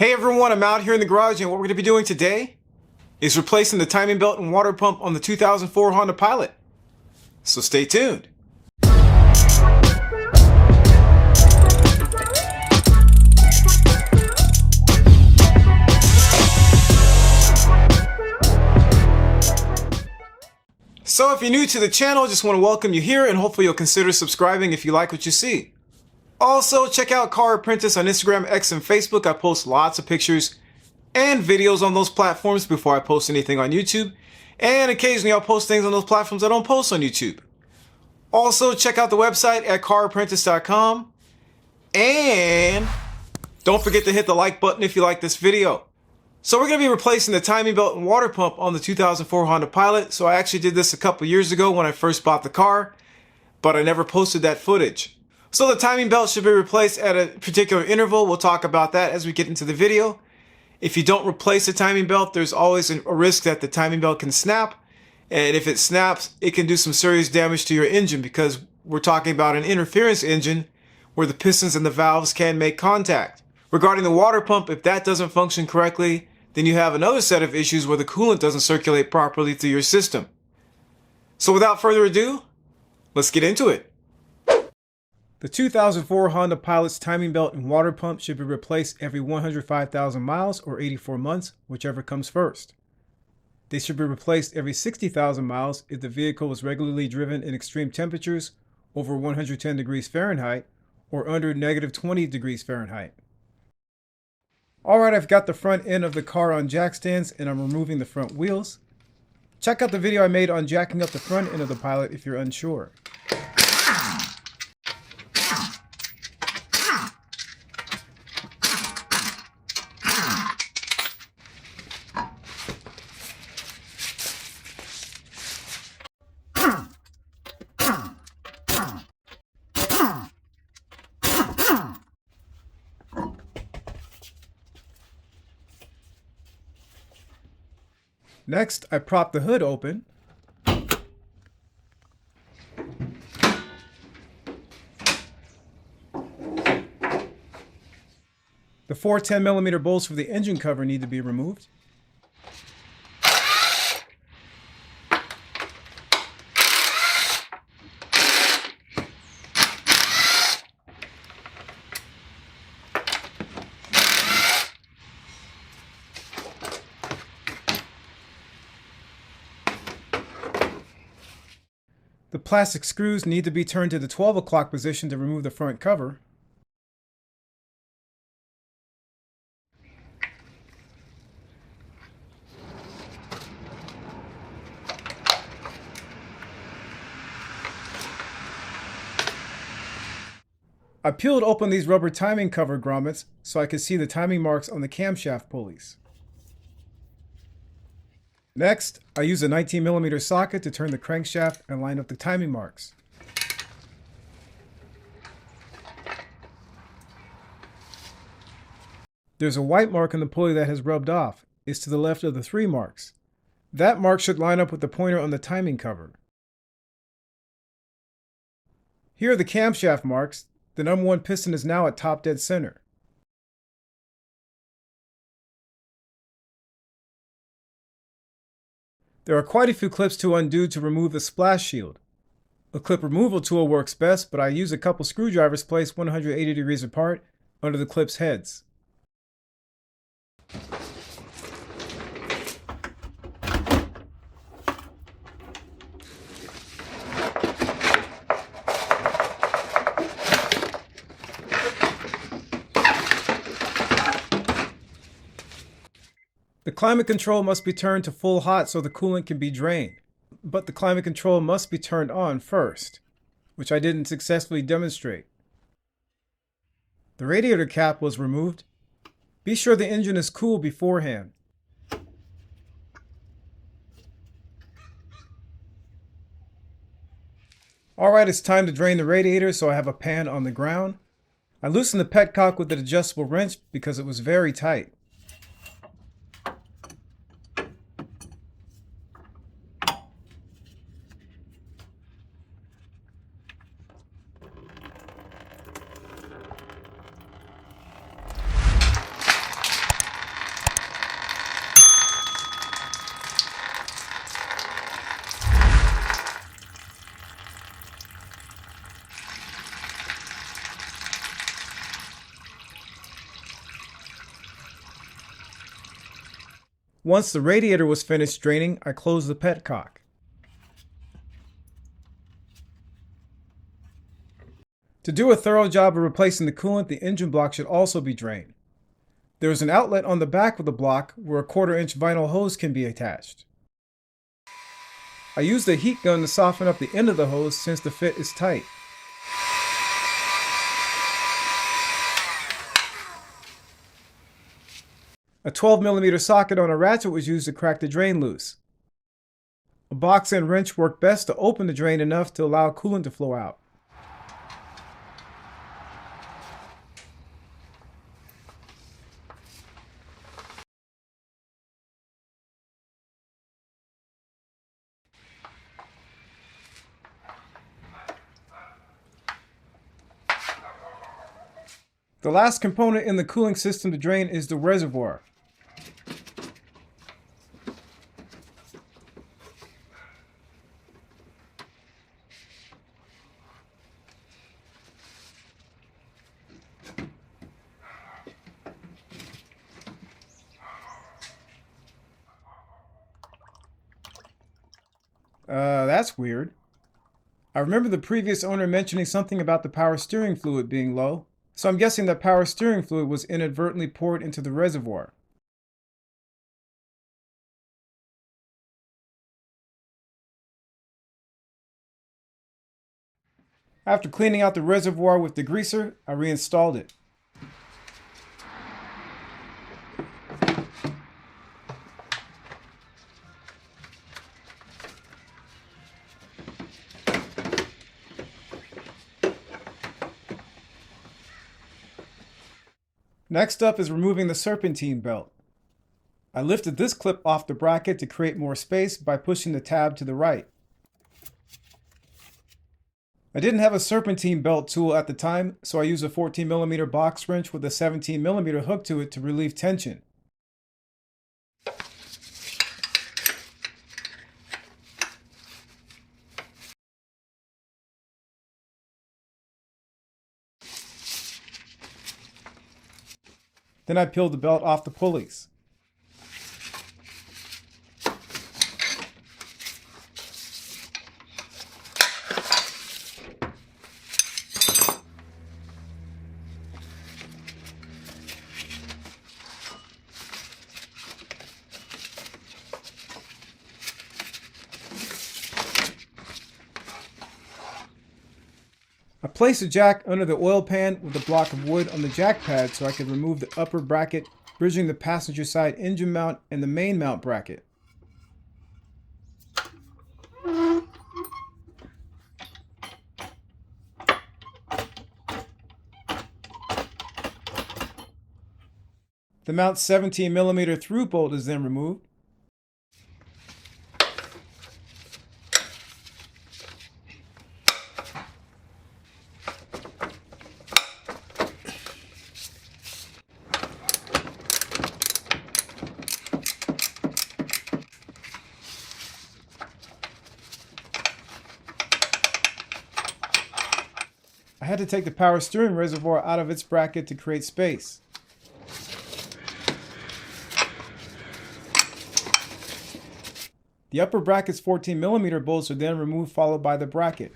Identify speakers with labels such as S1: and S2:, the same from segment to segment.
S1: Hey everyone, I'm out here in the garage and what we're going to be doing today is replacing the timing belt and water pump on the 2004 Honda Pilot. So stay tuned. So if you're new to the channel, I just want to welcome you here and hopefully you'll consider subscribing if you like what you see. Also, check out Car Apprentice on Instagram, X, and Facebook. I post lots of pictures and videos on those platforms before I post anything on YouTube. And occasionally I'll post things on those platforms I don't post on YouTube. Also, check out the website at carapprentice.com. And don't forget to hit the like button if you like this video. So we're going to be replacing the timing belt and water pump on the 2004 Honda Pilot. So I actually did this a couple years ago when I first bought the car, but I never posted that footage. So the timing belt should be replaced at a particular interval. We'll talk about that as we get into the video. If you don't replace the timing belt, there's always a risk that the timing belt can snap. And if it snaps, it can do some serious damage to your engine because we're talking about an interference engine where the pistons and the valves can make contact. Regarding the water pump, if that doesn't function correctly, then you have another set of issues where the coolant doesn't circulate properly through your system. So without further ado, let's get into it. The 2004 Honda Pilot's timing belt and water pump should be replaced every 105,000 miles or 84 months, whichever comes first. They should be replaced every 60,000 miles if the vehicle was regularly driven in extreme temperatures over 110 degrees Fahrenheit or under -20 degrees Fahrenheit. Alright, I've got the front end of the car on jack stands and I'm removing the front wheels. Check out the video I made on jacking up the front end of the Pilot if you're unsure. Next, I prop the hood open. The four 10mm bolts for the engine cover need to be removed. The plastic screws need to be turned to the 12 o'clock position to remove the front cover. I peeled open these rubber timing cover grommets so I could see the timing marks on the camshaft pulleys. Next, I use a 19mm socket to turn the crankshaft and line up the timing marks. There's a white mark on the pulley that has rubbed off. It's to the left of the 3 marks. That mark should line up with the pointer on the timing cover. Here are the camshaft marks. The number 1 piston is now at top dead center. There are quite a few clips to undo to remove the splash shield. A clip removal tool works best, but I use a couple screwdrivers placed 180 degrees apart under the clip's heads. The climate control must be turned to full hot so the coolant can be drained. But the climate control must be turned on first, which I didn't successfully demonstrate. The radiator cap was removed. Be sure the engine is cool beforehand. Alright, it's time to drain the radiator, so I have a pan on the ground. I loosened the petcock with an adjustable wrench because it was very tight. Once the radiator was finished draining, I closed the petcock. To do a thorough job of replacing the coolant, the engine block should also be drained. There is an outlet on the back of the block where a 1/4-inch vinyl hose can be attached. I used a heat gun to soften up the end of the hose since the fit is tight. A 12mm socket on a ratchet was used to crack the drain loose. A box end wrench worked best to open the drain enough to allow coolant to flow out. The last component in the cooling system to drain is the reservoir. That's weird. I remember the previous owner mentioning something about the power steering fluid being low, so I'm guessing that power steering fluid was inadvertently poured into the reservoir. After cleaning out the reservoir with degreaser, I reinstalled it. Next up is removing the serpentine belt. I lifted this clip off the bracket to create more space by pushing the tab to the right. I didn't have a serpentine belt tool at the time, so I used a 14mm box wrench with a 17mm hook to it to relieve tension. Then I peeled the belt off the pulleys. I placed the jack under the oil pan with a block of wood on the jack pad so I could remove the upper bracket, bridging the passenger side engine mount and the main mount bracket. The mount's 17mm through bolt is then removed. I had to take the power steering reservoir out of its bracket to create space. The upper bracket's 14mm bolts are then removed, followed by the bracket.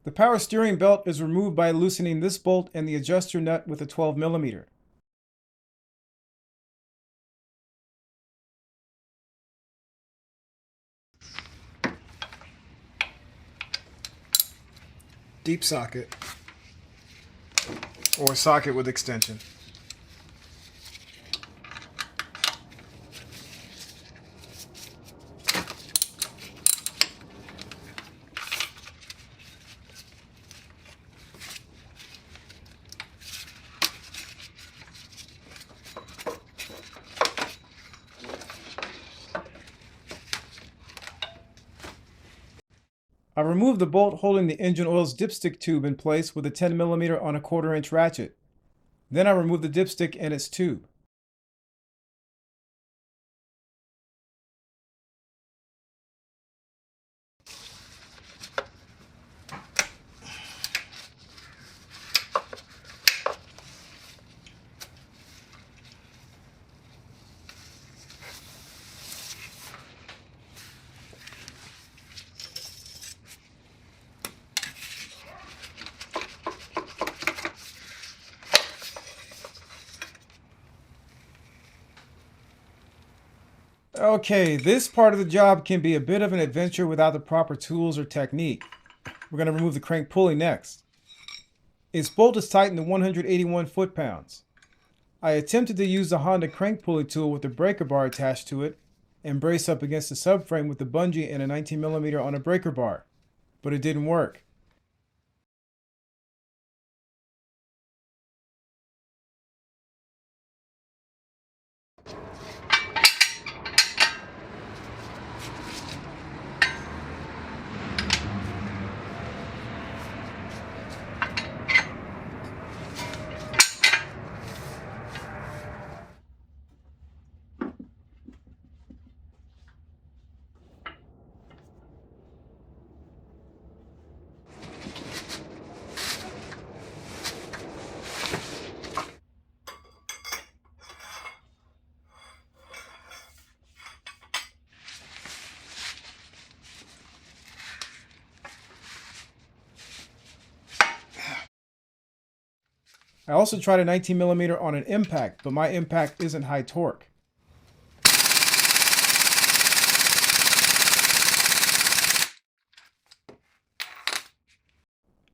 S1: The power steering belt is removed by loosening this bolt and the adjuster nut with a 12mm. Deep socket, or socket with extension. I removed the bolt holding the engine oil's dipstick tube in place with a 10mm on a 1/4-inch ratchet. Then I remove the dipstick and its tube. Okay, this part of the job can be a bit of an adventure without the proper tools or technique. We're going to remove the crank pulley next. Its bolt is tightened to 181 foot-pounds. I attempted to use the Honda crank pulley tool with the breaker bar attached to it and brace up against the subframe with the bungee and a 19mm on a breaker bar, but it didn't work. I also tried a 19mm on an impact, but my impact isn't high torque.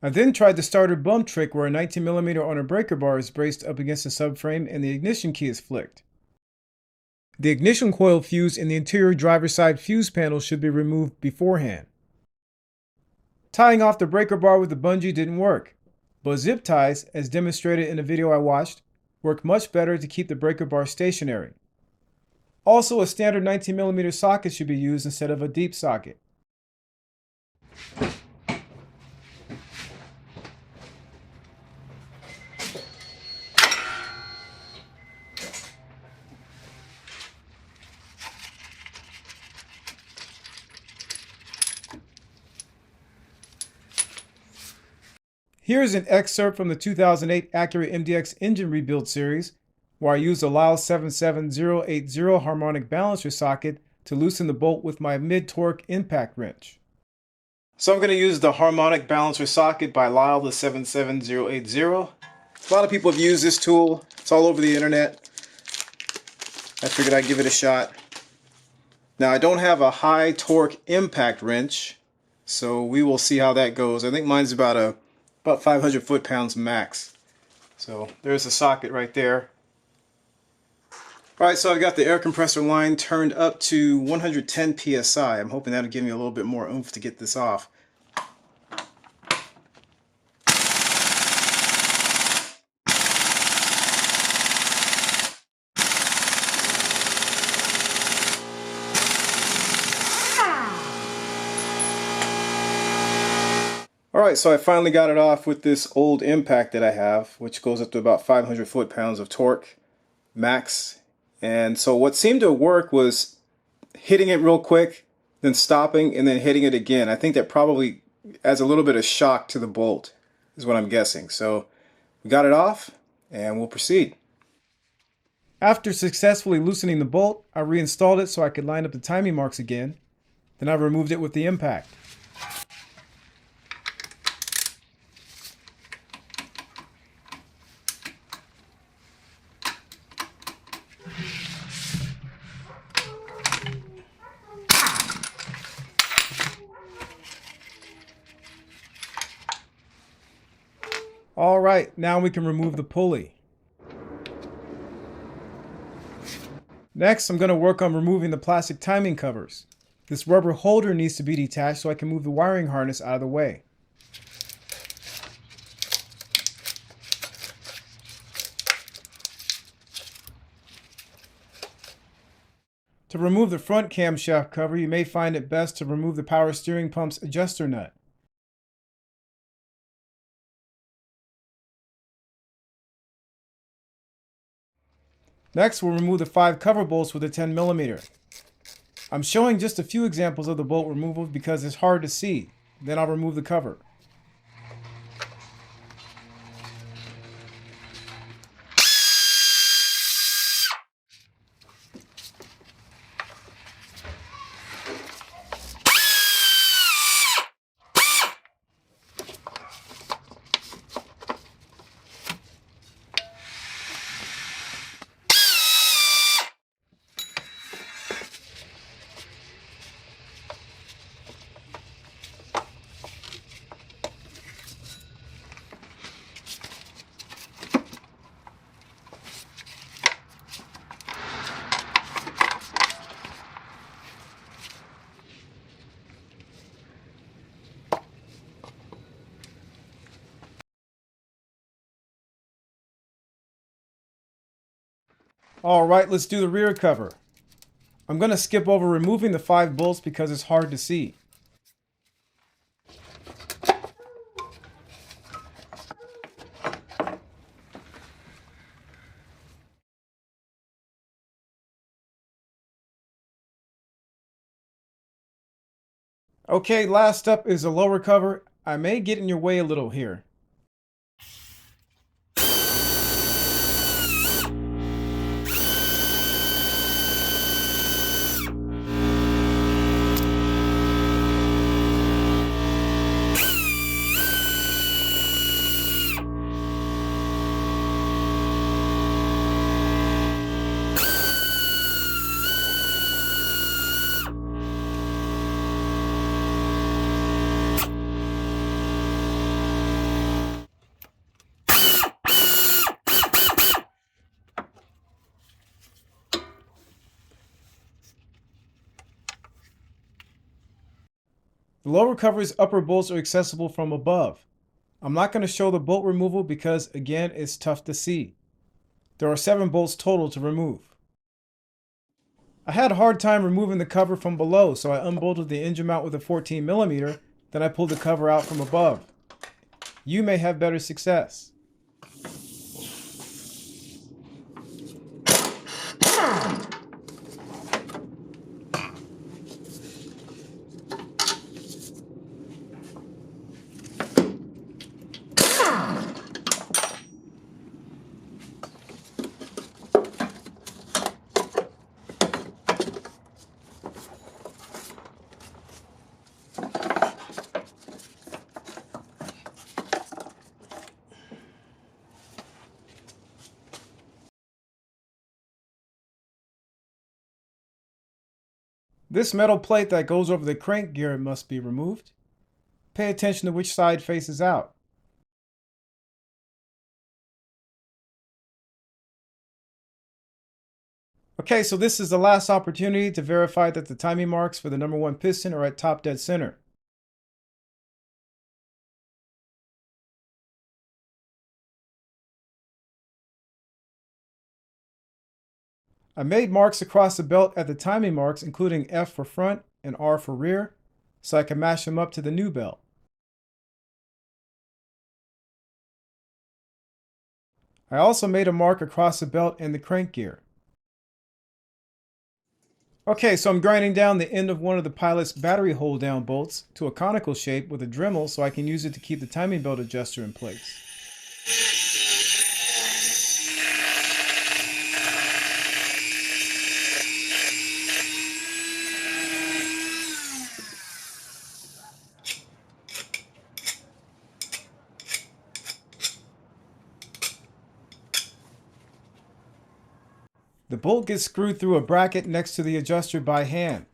S1: I then tried the starter bump trick where a 19mm on a breaker bar is braced up against the subframe and the ignition key is flicked. The ignition coil fuse in the interior driver's side fuse panel should be removed beforehand. Tying off the breaker bar with the bungee didn't work, but zip ties, as demonstrated in a video I watched, work much better to keep the breaker bar stationary. Also, a standard 19mm socket should be used instead of a deep socket. Here's an excerpt from the 2008 Acura MDX engine rebuild series, where I used a Lyle 77080 harmonic balancer socket to loosen the bolt with my mid-torque impact wrench. So I'm going to use the harmonic balancer socket by Lyle, the 77080. A lot of people have used this tool. It's all over the internet. I figured I'd give it a shot. Now I don't have a high torque impact wrench, so we will see how that goes. I think mine's about 500 foot-pounds max. So there's the socket right there. Alright, so I've got the air compressor line turned up to 110 psi. I'm hoping that'll give me a little bit more oomph to get this off. Alright, so I finally got it off with this old impact that I have, which goes up to about 500 foot-pounds of torque max. And so what seemed to work was hitting it real quick, then stopping, and then hitting it again. I think that probably adds a little bit of shock to the bolt, is what I'm guessing. So we got it off, and we'll proceed. After successfully loosening the bolt, I reinstalled it so I could line up the timing marks again. Then I removed it with the impact. Alright, now we can remove the pulley. Next, I'm going to work on removing the plastic timing covers. This rubber holder needs to be detached so I can move the wiring harness out of the way. To remove the front camshaft cover, you may find it best to remove the power steering pump's adjuster nut. Next, we'll remove the 5 cover bolts with a 10mm. I'm showing just a few examples of the bolt removal because it's hard to see. Then I'll remove the cover. Alright, let's do the rear cover. I'm going to skip over removing the 5 bolts because it's hard to see. Okay, last up is the lower cover. I may get in your way a little here. The lower cover's upper bolts are accessible from above. I'm not going to show the bolt removal because, again, it's tough to see. There are 7 bolts total to remove. I had a hard time removing the cover from below, so I unbolted the engine mount with a 14mm, then I pulled the cover out from above. You may have better success. This metal plate that goes over the crank gear must be removed. Pay attention to which side faces out. Okay, so this is the last opportunity to verify that the timing marks for the number 1 piston are at top dead center. I made marks across the belt at the timing marks, including F for front and R for rear, so I can match them up to the new belt. I also made a mark across the belt and the crank gear. Okay, so I'm grinding down the end of one of the pilot's battery hold down bolts to a conical shape with a Dremel so I can use it to keep the timing belt adjuster in place. The bolt gets screwed through a bracket next to the adjuster by hand.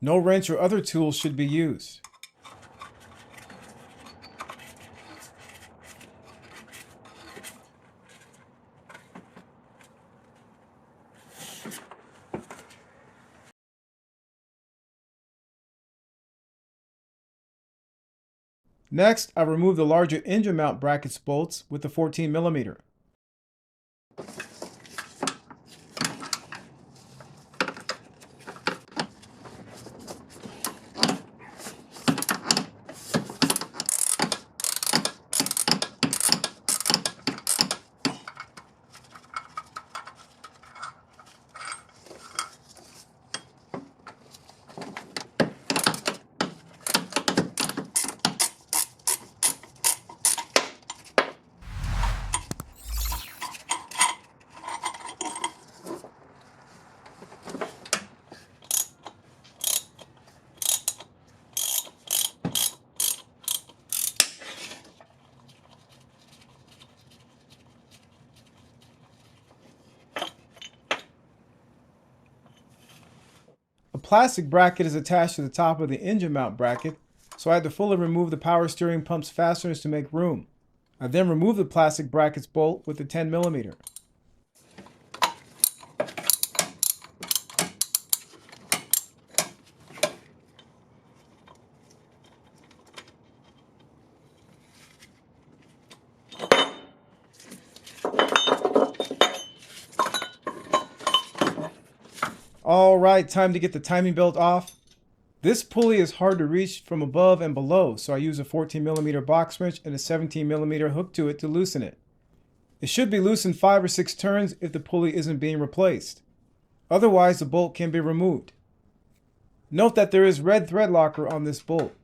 S1: No wrench or other tools should be used. Next, I remove the larger engine mount brackets bolts with the 14mm. plastic bracket is attached to the top of the engine mount bracket, so I had to fully remove the power steering pump's fasteners to make room. I then removed the plastic bracket's bolt with the 10mm. Alright, time to get the timing belt off. This pulley is hard to reach from above and below, so I use a 14mm box wrench and a 17mm hook to it to loosen it. It should be loosened 5 or 6 turns if the pulley isn't being replaced. Otherwise, the bolt can be removed. Note that there is red thread locker on this bolt.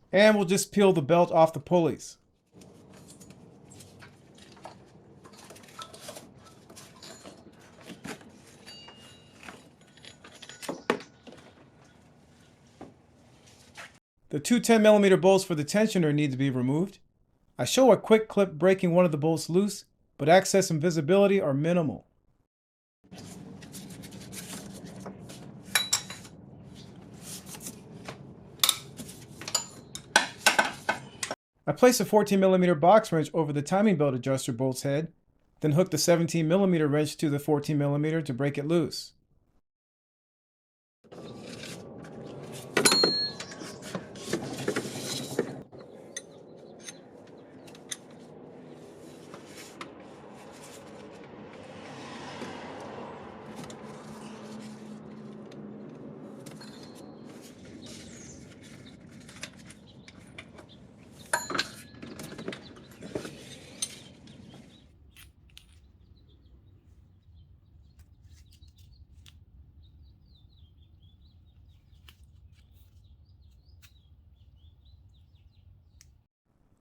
S1: And we'll just peel the belt off the pulleys. The two 10mm bolts for the tensioner need to be removed. I show a quick clip breaking one of the bolts loose, but access and visibility are minimal. I place a 14mm box wrench over the timing belt adjuster bolt's head, then hook the 17mm wrench to the 14mm to break it loose.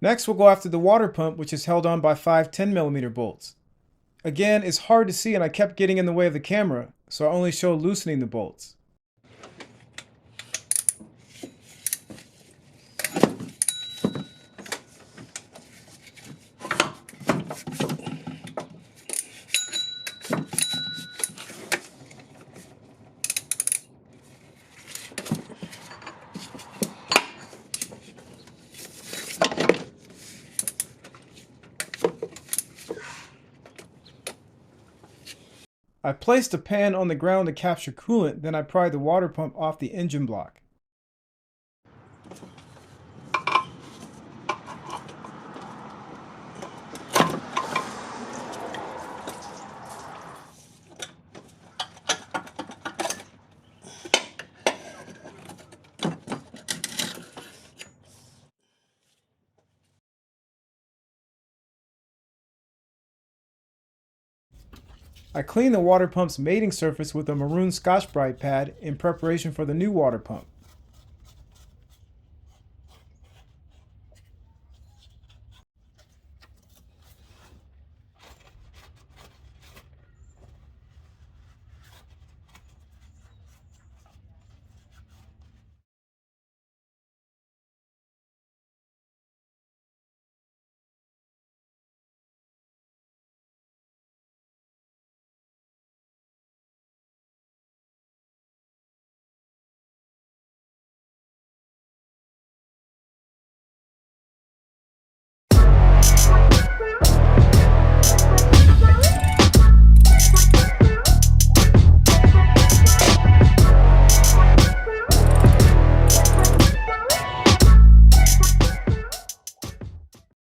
S1: Next, we'll go after the water pump, which is held on by 5 10mm bolts. Again, it's hard to see and I kept getting in the way of the camera, so I only show loosening the bolts. I placed a pan on the ground to capture coolant, then I pried the water pump off the engine block. I cleaned the water pump's mating surface with a maroon Scotch-Brite pad in preparation for the new water pump.